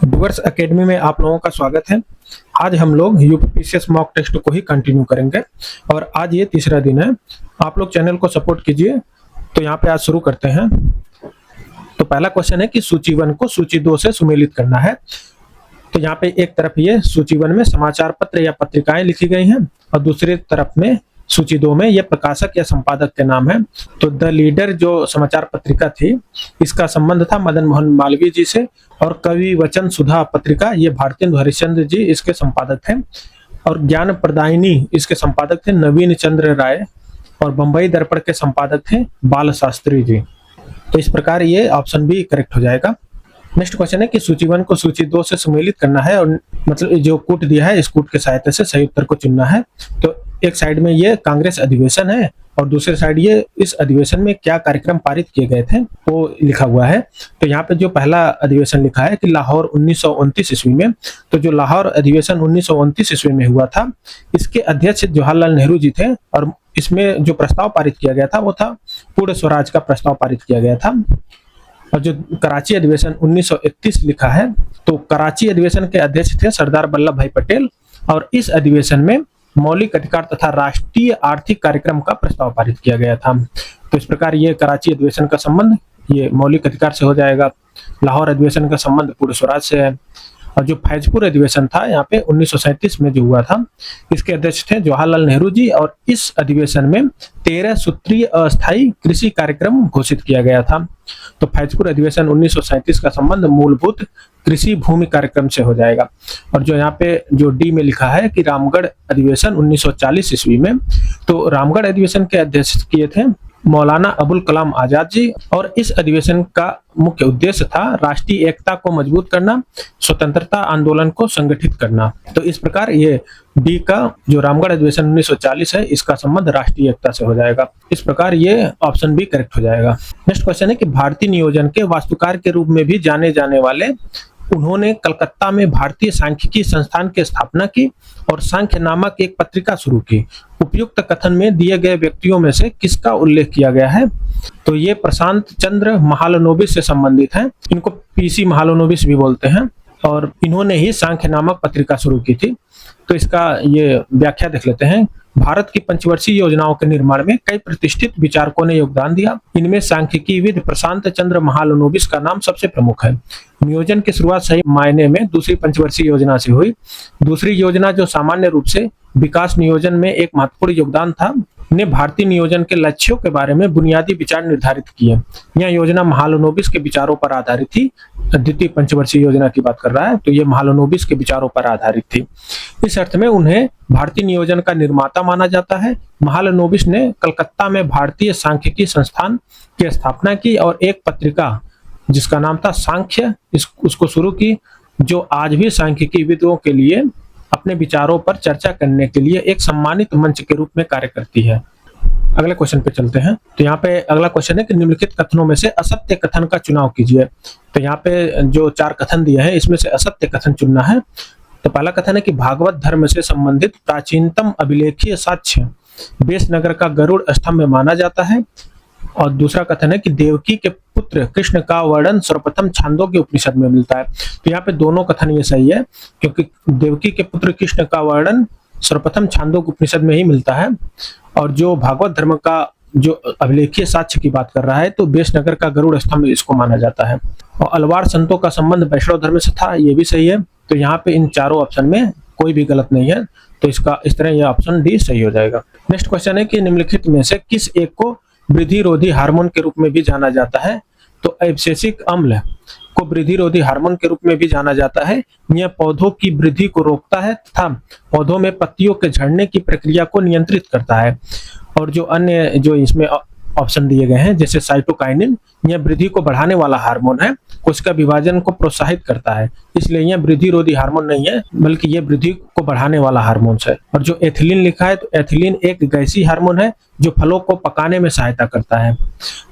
Doors academy में आप लोगों का स्वागत है। आज हम लोग यूपीपीसीएस मॉक टेस्ट को ही कंटिन्यू करेंगे और आज ये तीसरा दिन है। आप लोग चैनल को सपोर्ट कीजिए। तो यहाँ पे आज शुरू करते हैं। तो पहला क्वेश्चन है कि सूची 1 को सूची 2 से सुमेलित करना है। तो यहाँ पे एक तरफ ये सूची 1 में समाचार पत्र या पत्रिकाएं लिखी गई हैं और दूसरी तरफ में सूची 2 में ये प्रकाशक या संपादक के नाम है। तो द लीडर जो समाचार पत्रिका थी, इसका संबंध था मदन मोहन मालवीय जी से, और कवि वचन सुधा पत्रिका ये भारतेंदु हरिश्चंद्र जी इसके संपादक थे, और ज्ञान प्रदायिनी इसके संपादक थे नवीन चंद्र राय, और बंबई दर्पण के संपादक थे बाल शास्त्री जी। तो इस प्रकार ये ऑप्शन बी करेक्ट हो जाएगा। नेक्स्ट क्वेश्चन है कि सूची 1 को सूची 2 से सुमेलित करना है, और मतलब जो कूट दिया है इस कूट के सहायता से सही उत्तर को चुनना है। तो एक साइड में ये कांग्रेस अधिवेशन है और दूसरे साइड ये इस अधिवेशन में क्या कार्यक्रम पारित किए गए थे वो लिखा हुआ है। तो यहाँ पे जो पहला अधिवेशन लिखा है कि लाहौर 1929 ईस्वी में, तो जो लाहौर अधिवेशन 1929 ईस्वी में हुआ था, इसके अध्यक्ष जवाहरलाल नेहरू जी थे, और इसमें जो प्रस्ताव पारित किया गया था वो था पूर्ण स्वराज का प्रस्ताव पारित किया गया था। और जो कराची अधिवेशन 1931 लिखा है, तो कराची अधिवेशन के अध्यक्ष थे सरदार वल्लभ भाई पटेल, और इस अधिवेशन में मौलिक अधिकार तथा राष्ट्रीय आर्थिक कार्यक्रम का प्रस्ताव पारित किया गया था। तो इस प्रकार ये कराची अधिवेशन का संबंध ये मौलिक अधिकार से हो जाएगा। लाहौर अधिवेशन का संबंध पूर्ण स्वराज से है। और जो फैजपुर अधिवेशन था यहाँ पे 1937 में जो हुआ था, इसके अध्यक्ष थे जवाहरलाल नेहरू जी, और इस अधिवेशन में 13 सूत्रीय अस्थायी कृषि कार्यक्रम घोषित किया गया था। तो फैजपुर अधिवेशन 1937 का संबंध मूलभूत कृषि भूमि कार्यक्रम से हो जाएगा। और जो यहाँ पे जो डी में लिखा है कि रामगढ़ अधिवेशन 1940 ईस्वी में, तो रामगढ़ अधिवेशन के अध्यक्ष किए थे मौलाना अबुल कलाम आजाद जी, और इस अधिवेशन का मुख्य उद्देश्य था राष्ट्रीय एकता को मजबूत करना, स्वतंत्रता आंदोलन को संगठित करना। तो इस प्रकार ये डी का जो रामगढ़ अधिवेशन 1940 है, इसका संबंध राष्ट्रीय एकता से हो जाएगा। इस प्रकार ये ऑप्शन बी करेक्ट हो जाएगा। नेक्स्ट क्वेश्चन है कि भारतीय नियोजन के वास्तुकार के रूप में भी जाने जाने वाले उन्होंने कलकत्ता में भारतीय सांख्यिकी संस्थान की स्थापना की और सांख्य नामक एक पत्रिका शुरू की। उपयुक्त कथन में दिए गए व्यक्तियों में से किसका उल्लेख किया गया है? तो ये प्रशांत चंद्र महालनोबिस से संबंधित हैं। इनको पीसी महालनोबिस भी बोलते हैं, और इन्होंने ही सांख्य नामक पत्रिका शुरू की थी। तो इसका ये व्याख्या देख लेते हैं। भारत की पंचवर्षीय योजनाओं के निर्माण में कई प्रतिष्ठित विचारकों ने योगदान दिया। इनमें सांख्यिकीविद प्रशांत चंद्र महालनोबिस का नाम सबसे प्रमुख है। नियोजन की शुरुआत सही मायने में दूसरी पंचवर्षीय योजना से हुई। दूसरी योजना, जो सामान्य रूप से विकास नियोजन में एक महत्वपूर्ण योगदान था, ने भारतीय नियोजन के लक्ष्यों के बारे में बुनियादी विचार निर्धारित किए। यह योजना महालनोबिस के विचारों पर आधारित थी। द्वितीय पंचवर्षीय योजना की बात कर रहा है, तो ये महालनोबिस के विचारों पर आधारित थी। इस अर्थ में उन्हें भारतीय नियोजन का निर्माता माना जाता है। महालनोबिस ने कलकत्ता में भारतीय सांख्यिकी संस्थान की स्थापना की और एक पत्रिका जिसका नाम था सांख्य उसको शुरू की, जो आज भी सांख्यिकीविदों के लिए अपने विचारों पर चर्चा करने के लिए एक सम्मानित मंच के रूप में कार्य करती है। अगले क्वेश्चन पे चलते हैं। तो यहाँ पे अगला क्वेश्चन है कि निम्नलिखित कथनों में से असत्य कथन का चुनाव कीजिए। तो यहाँ पे जो 4 कथन दिए हैं, इसमें से असत्य कथन चुनना है। तो पहला कथन है कि भागवत धर्म से संबंधित प्राचीनतम अभिलेखीय साक्ष्य बेसनगर का गरुड़ स्तंभ माना जाता है। और दूसरा कथन है कि देवकी के पुत्र कृष्ण का वर्णन सर्वप्रथम छांदोग्य उपनिषद में मिलता है। तो यहाँ पे दोनों कथन ये सही है, क्योंकि देवकी के पुत्र कृष्ण का वर्णन सर्वप्रथम छांदोग्य उपनिषद में ही मिलता है। और जो भागवत धर्म का जो अभिलेखीय साक्ष्य की बात कर रहा है, तो बेसनगर का गरुड़ स्तंभ इसको माना जाता है। और अलवार संतों का संबंध वैष्णव धर्म से था, ये भी सही है। तो यहाँ पे इन चारों ऑप्शन में कोई भी गलत नहीं है, तो इसका इस तरह यह ऑप्शन डी सही हो जाएगा। नेक्स्ट क्वेश्चन है कि निम्नलिखित में से किस एक को वृद्धिरोधी हार्मोन के रूप में भी जाना जाता है? तो एब्सिसिक अम्ल को वृद्धिरोधी हार्मोन के रूप में भी जाना जाता है। यह पौधों की वृद्धि को रोकता है तथा पौधों में पत्तियों के झड़ने की प्रक्रिया को नियंत्रित करता है। और जो अन्य जो इसमें ऑप्शन दिए गए हैं, जैसे साइटोकाइनिन, यह वृद्धि को बढ़ाने वाला हार्मोन है, कोशिका विभाजन को प्रोत्साहित करता है, इसलिए यह वृद्धिरोधी हार्मोन नहीं है, बल्कि यह वृद्धि को बढ़ाने वाला हार्मोन है। और जो एथिलीन लिखा है, तो एथिलीन एक गैसीय हार्मोन है जो फलों को पकाने में सहायता करता है।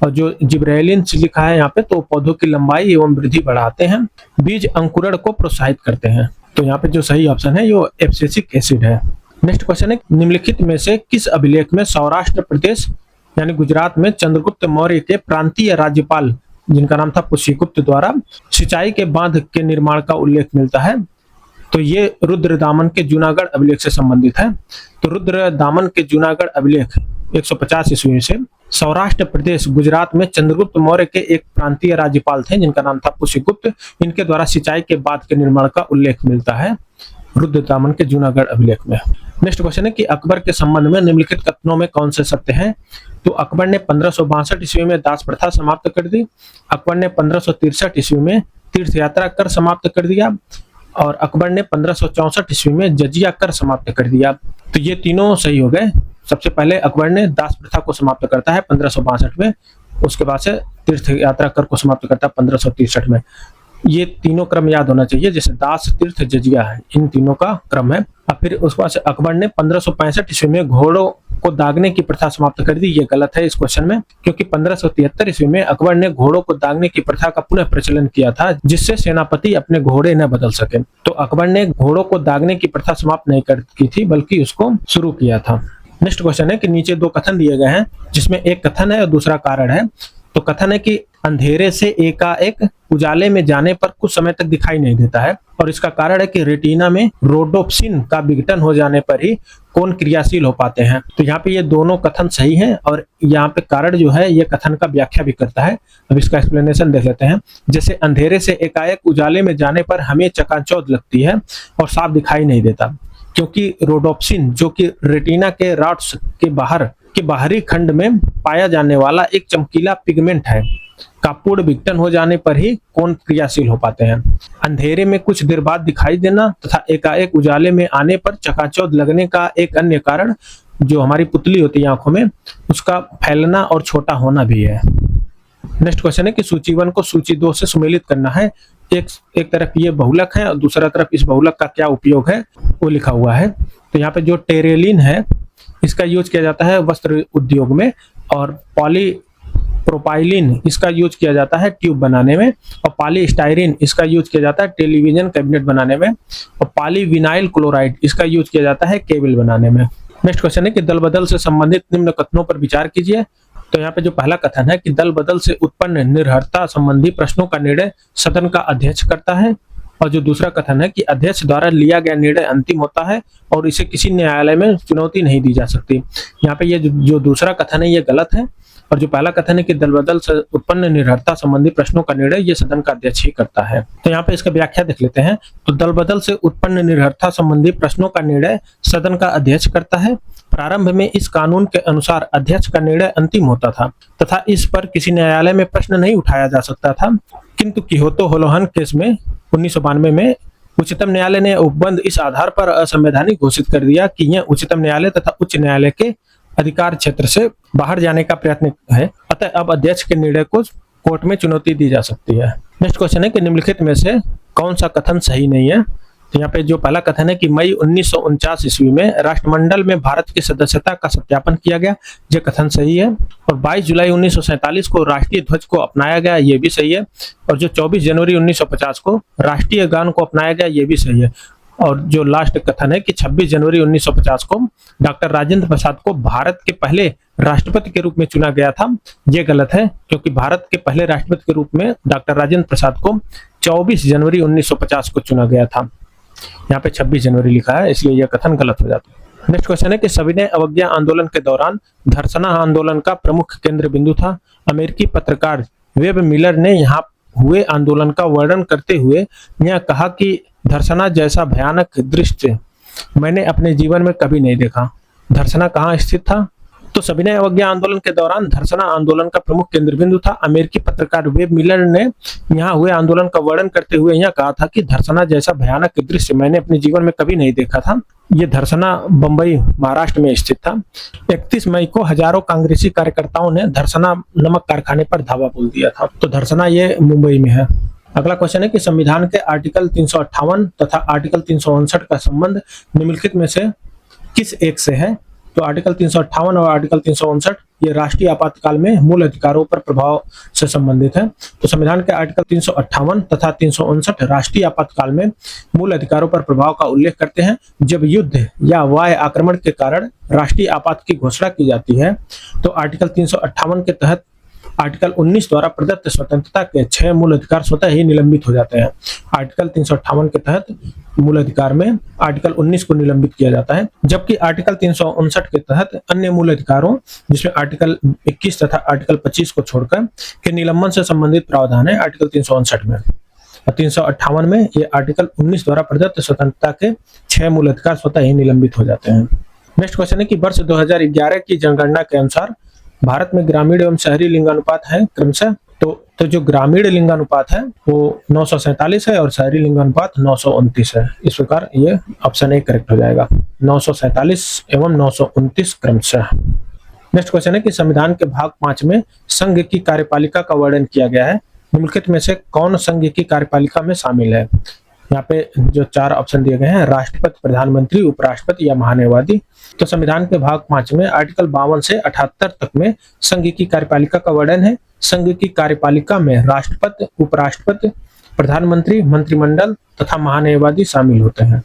और जो जिब्रेलिन लिखा है यहाँ पे, तो पौधों की लंबाई एवं वृद्धि बढ़ाते हैं, बीज अंकुरण को प्रोत्साहित करते हैं। तो यहाँ पे जो सही ऑप्शन है वो एब्सिसिक एसिड है। नेक्स्ट क्वेश्चन है निम्नलिखित में से किस अभिलेख में सौराष्ट्र प्रदेश यानी गुजरात में चंद्रगुप्त मौर्य के प्रांतीय राज्यपाल जिनका नाम था पुष्यगुप्त द्वारा सिंचाई के बांध के निर्माण का उल्लेख मिलता है। तो ये रुद्रदामन के जूनागढ़ अभिलेख से संबंधित है। तो रुद्रदामन के जूनागढ़ अभिलेख 150 ईस्वी से सौराष्ट्र प्रदेश गुजरात में चंद्रगुप्त मौर्य के एक प्रांतीय राज्यपाल थे जिनका नाम था पुष्यगुप्त। इनके द्वारा सिंचाई के बांध के निर्माण का उल्लेख मिलता है रुद्रदामन के जूनागढ़ अभिलेख में। नेक्स्ट क्वेश्चन है कि अकबर के संबंध में निम्नलिखित कथनों में कौन से सत्य हैं। तो अकबर ने 1562 ईस्वी में दास प्रथा समाप्त कर दी। अकबर ने 1563 ईस्वी में तीर्थ यात्रा कर समाप्त कर दिया और अकबर ने 1564 ईस्वी में जजिया कर समाप्त कर दिया। तो ये तीनों सही हो गए। सबसे पहले अकबर ने दास प्रथा को समाप्त करता है 1562 में, उसके बाद से तीर्थ यात्रा कर को समाप्त करता है 1563 में। ये तीनों क्रम याद होना चाहिए, जैसे दास, तीर्थ, जजिया है, इन तीनों का क्रम है। और फिर उसके बाद से अकबर ने 1565 ईस्वी में घोड़ों को दागने की प्रथा समाप्त कर दी। ये गलत है इस क्वेश्चन में, क्योंकि 1573 ईस्वी में अकबर ने घोड़ों को दागने की प्रथा का पुनः प्रचलन किया था, जिससे सेनापति अपने घोड़े न बदल सके। तो अकबर ने घोड़ों को दागने की प्रथा समाप्त नहीं की थी, बल्कि उसको शुरू किया था। नेक्स्ट क्वेश्चन है कि नीचे दो कथन दिए गए हैं, जिसमें एक कथन है और दूसरा कारण है। तो कथन है कि अंधेरे से एकाएक उजाले में जाने पर कुछ समय तक दिखाई नहीं देता है, और इसका कारण है कि रेटिना में रोडोप्सिन का विघटन हो जाने पर ही कोन क्रियाशील हो पाते हैं। तो यहाँ पे ये दोनों कथन सही हैं, और यहाँ पे कारण जो है ये कथन का व्याख्या भी करता है। अब इसका एक्सप्लेनेशन देख लेते हैं। जैसे अंधेरे से एकाएक उजाले में जाने पर हमें चकाचौंध लगती है और साफ दिखाई नहीं देता, क्योंकि रोडोप्सिन जो कि रेटिना के रॉड्स के बाहरी खंड में पाया जाने वाला एक चमकीला पिगमेंट है, का पूर्ण विघटन हो जाने पर ही कोन क्रियाशील हो पाते हैं। अंधेरे में कुछ देर बाद दिखाई देना तथा एकाएक उजाले में आने पर चकाचौंध लगने का एक अन्य कारण जो हमारी पुतली होती है आंखों में, उसका फैलना और छोटा होना भी है। नेक्स्ट क्वेश्चन है कि सूची 1 को सूची 2 से सुमेलित करना है। एक तरफ ये बहुलक है और दूसरा तरफ इस बहुलक का क्या उपयोग है वो लिखा हुआ है। तो यहाँ पे जो टेरेलिन है इसका यूज किया जाता है वस्त्र उद्योग में, और पॉलीप्रोपाइलिन इसका यूज किया जाता है ट्यूब बनाने में, और पॉलीस्टाइरिन इसका यूज किया जाता है टेलीविजन कैबिनेट बनाने में, और पॉलीविनाइल क्लोराइड इसका यूज किया जाता है केबल बनाने में। नेक्स्ट क्वेश्चन है कि दल बदल से संबंधित निम्न कथनों पर विचार कीजिए। तो यहाँ पे जो पहला कथन है कि दल बदल से उत्पन्न निर्भरता संबंधी प्रश्नों का निर्णय सदन का अध्यक्ष करता है, और जो दूसरा कथन है कि अध्यक्ष द्वारा लिया गया निर्णय अंतिम होता है और इसे किसी न्यायालय में चुनौती नहीं दी जा सकती। यहाँ पे ये जो दूसरा कथन है ये गलत है, और जो पहला कथन है कि दल बदल से उत्पन्न निर्भरता संबंधी प्रश्नों का निर्णय ये सदन का अध्यक्ष ही करता है। तो यहाँ पे इसका व्याख्या देख लेते हैं। तो दल बदल से उत्पन्न निर्भरता संबंधी प्रश्नों का निर्णय सदन का अध्यक्ष करता है। प्रारंभ में इस कानून के अनुसार अध्यक्ष का निर्णय अंतिम होता था तथा इस पर किसी न्यायालय में प्रश्न नहीं उठाया जा सकता था, किंतु किहोतो होलोहन केस में 1992 में उच्चतम न्यायालय ने उपबंध इस आधार पर असंवैधानिक घोषित कर दिया कि यह उच्चतम न्यायालय तथा उच्च न्यायालय के अधिकार क्षेत्र से बाहर जाने का प्रयत्न है, अतः अब अध्यक्ष के निर्णय को कोर्ट में चुनौती दी जा सकती है। नेक्स्ट क्वेश्चन है कि निम्नलिखित में से कौन सा कथन सही नहीं है। तो यहाँ पे जो पहला कथन है कि मई 1949 ईस्वी में राष्ट्रमंडल में भारत की सदस्यता का सत्यापन किया गया, यह कथन सही है। और 22 जुलाई 1947 को राष्ट्रीय ध्वज को अपनाया गया, ये भी सही है। और जो 24 जनवरी 1950 को राष्ट्रीय गान को अपनाया गया, ये भी सही है। और जो लास्ट कथन है कि 26 जनवरी 1950 को डॉक्टर राजेंद्र प्रसाद को भारत के पहले राष्ट्रपति के रूप में चुना गया था, ये गलत है, क्योंकि भारत के पहले राष्ट्रपति के रूप में डॉक्टर राजेंद्र प्रसाद को 24 जनवरी 1950 को चुना गया था। यहाँ पे 26 जनवरी लिखा है, इसलिए यह कथन गलत हो जाता है। नेक्स्ट क्वेश्चन है कि सविनय अवज्ञा आंदोलन के दौरान धर्सना आंदोलन का प्रमुख केंद्र बिंदु था। अमेरिकी पत्रकार वेब मिलर ने यहाँ हुए आंदोलन का वर्णन करते हुए यह कहा कि धर्सना जैसा भयानक दृश्य मैंने अपने जीवन में कभी नहीं देखा। धर्सना कहाँ स्थित था? तो सविनय अवज्ञा आंदोलन के दौरान धर्सना आंदोलन का प्रमुख केंद्र बिंदु था। अमेरिकी पत्रकार वेब मिलर ने यहाँ हुए आंदोलन का वर्णन करते हुए यह कहा था कि धर्सना जैसा भयानक दृश्य मैंने अपने जीवन में कभी नहीं देखा था। ये धर्सना बंबई महाराष्ट्र में स्थित था। 31 मई को हजारों कांग्रेसी कार्यकर्ताओं ने धर्सना नमक कारखाने पर धावा बोल दिया था। तो धर्सना ये मुंबई में है। अगला क्वेश्चन है कि संविधान के आर्टिकल 358 तथा आर्टिकल 359 का संबंध निम्नलिखित में से किस एक से है? तो आर्टिकल 358 और आर्टिकल 359 ये राष्ट्रीय आपातकाल में मूल अधिकारों पर प्रभाव से संबंधित है। तो संविधान के आर्टिकल 358 तथा 359 राष्ट्रीय आपातकाल में मूल अधिकारों पर प्रभाव का उल्लेख करते हैं। जब युद्ध या वायु आक्रमण के कारण राष्ट्रीय आपात की घोषणा की जाती है, तो आर्टिकल 358 के तहत आर्टिकल 19 द्वारा प्रदत्त स्वतंत्रता के 6 मूल अधिकार स्वतः ही निलंबित हो जाते हैं। आर्टिकल 358 के तहत मूल अधिकार में आर्टिकल 19 को निलंबित किया जाता है, जबकि आर्टिकल 359 के तहत अन्य मूल अधिकारों जिसमें आर्टिकल 21 तथा आर्टिकल 25 को छोड़कर के निलंबन से संबंधित प्रावधान है आर्टिकल 359 में। 358 में ये आर्टिकल 19 द्वारा प्रदत्त स्वतंत्रता के 6 मूल अधिकार स्वतः ही निलंबित हो जाते हैं। नेक्स्ट क्वेश्चन है कि वर्ष 2011 की जनगणना के अनुसार भारत में ग्रामीण एवं शहरी लिंगानुपात है क्रमशः। तो जो ग्रामीण लिंगानुपात है वो 947 है और शहरी लिंगानुपात 929 है। इस प्रकार ये ऑप्शन ए करेक्ट हो जाएगा, 947 एवं 929 क्रमशः। नेक्स्ट क्वेश्चन है कि संविधान के भाग 5 में संघ की कार्यपालिका का वर्णन किया गया है, निम्नलिखित में से कौन संघ की कार्यपालिका में शामिल है। यहाँ पे जो 4 ऑप्शन दिए गए हैं, राष्ट्रपति, प्रधानमंत्री, उपराष्ट्रपति या महान्यायवादी। तो संविधान के भाग 5 में आर्टिकल 52 से 78 तक में संघ की कार्यपालिका का वर्णन है। संघ की कार्यपालिका में राष्ट्रपति, उपराष्ट्रपति, प्रधानमंत्री, मंत्रिमंडल तथा महान्यायवादी शामिल होते हैं।